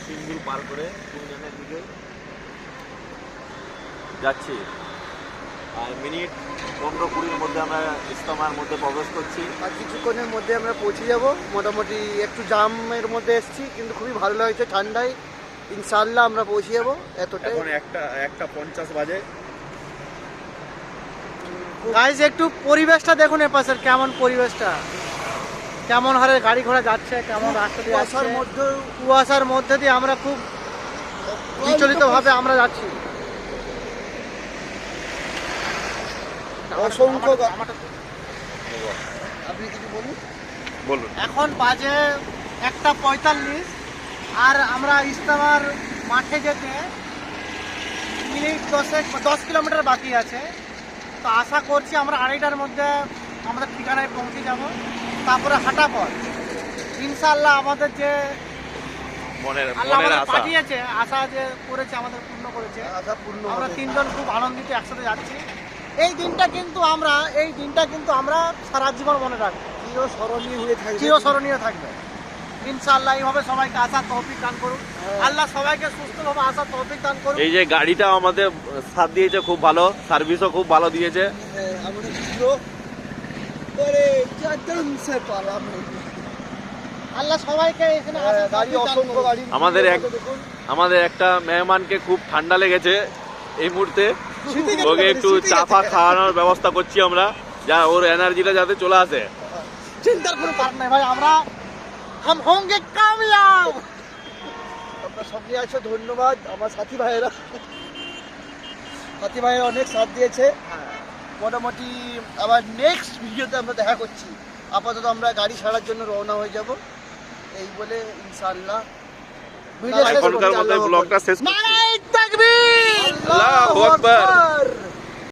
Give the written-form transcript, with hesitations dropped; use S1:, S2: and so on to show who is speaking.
S1: Single পার করে কুইন্টানের দিকে যাচ্ছি। আর মিনিট 15-20-এর মধ্যে আমরা ইস্তামার মধ্যে প্রবেশ করছি।
S2: আর কিছুক্ষণের মধ্যে আমরা পৌঁছে যাব। মোটামুটি একটু জামের মধ্যে এসেছি, কিন্তু খুবই ভালো লাগছে ঠান্ডায়। ইনশাআল্লাহ আমরা পৌঁছে যাব এতটাই।
S1: এখন 1:50 বাজে।
S3: গাইজ একটু পরিবেশটা দেখুন, এপাশের কেমন পরিবেশটা, কেমন হারে গাড়ি ঘোড়া যাচ্ছে, কেমন রাস্তা দিয়ে
S2: কুয়াশার
S3: যাচ্ছে।
S2: মধ্যে
S3: কুয়াশার মধ্যে দিয়ে আমরা খুব বিচলিতভাবে আমরা যাচ্ছি।
S2: অসংখ্য আপনি কিছু বলুন।
S1: বলুন।
S3: এখন বাজে 1:45 আর আমরা ইস্তামার মাঠে যেতে মিনিট 10 কিলোমিটার বাকি আছে। তো আশা করছি আমরা 2:30টার মধ্যে আমাদের ঠিকানায় পৌঁছে যাব। তারপরে হাঁটা পথ ইনশাআল্লাহ আমাদের যে আল্লাহ আমাদের
S1: আশা।
S3: পাঠিয়েছে, আশা যে করেছে আমাদের পূর্ণ করেছে।
S2: আশা পূর্ণ
S3: আমরা
S2: হবে।
S3: তিনজন খুব আনন্দিত একসাথে যাচ্ছি। এই দিনটা কিন্তু আমরা সারা জীবন মনে রাখবো,
S2: চিরস্মরণীয় হয়ে থাকবে।
S3: চিরস্মরণীয় থাকবে ইনশাআল্লাহ। এইভাবে সবাইকে আসার তৌফিক দান করুন। আল্লাহ সবাইকে সুস্থভাবে আসার তৌফিক দান করুন।
S1: এই যে গাড়িটা আমাদের সাথ দিয়েছে, খুব ভালো সার্ভিসও খুব ভালো দিয়েছে।
S2: আমরা চির করে চাদন সে পালাম।
S3: আল্লাহ সবাইকে এখানে আসার
S2: গাড়ি
S3: তৌফিক দান
S2: অসংখ্য
S3: করুন।
S2: গাড়ি দেখুন।
S1: আমাদের একটা মেহমানকে খুব ঠান্ডা লেগেছে এই মুহূর্তে,
S2: শীতে গেছে
S1: ওকে
S2: গাড়ি,
S1: একটু
S2: শীতে
S1: চা
S2: গেছে।
S1: ফা খাওয়ানোর ব্যবস্থা করছি আমরা, যা ওর এনার্জিটা যাতে চলে আসে।
S3: চিন্তার কোনো কারণ নাই ভাই, আমরা হাম হোঙ্গে কামিয়াব।
S2: আপনার সঙ্গে আছে, ধন্যবাদ আমার সাথী ভাইয়েরা। সাথী ভাইয়েরা অনেক সাথ দিয়েছে। মোটামুটি আবার নেক্সট ভিডিওতে আমরা দেখা করছি। আপাতত আমরা গাড়ি ছাড়ার জন্য রওনা হয়ে যাব। এই বলে ইনশাআল্লাহ
S1: এখনকার মতো ব্লগটা শেষ করছি।
S3: নারায়ে তাকবীর।
S1: আল্লাহু আকবার।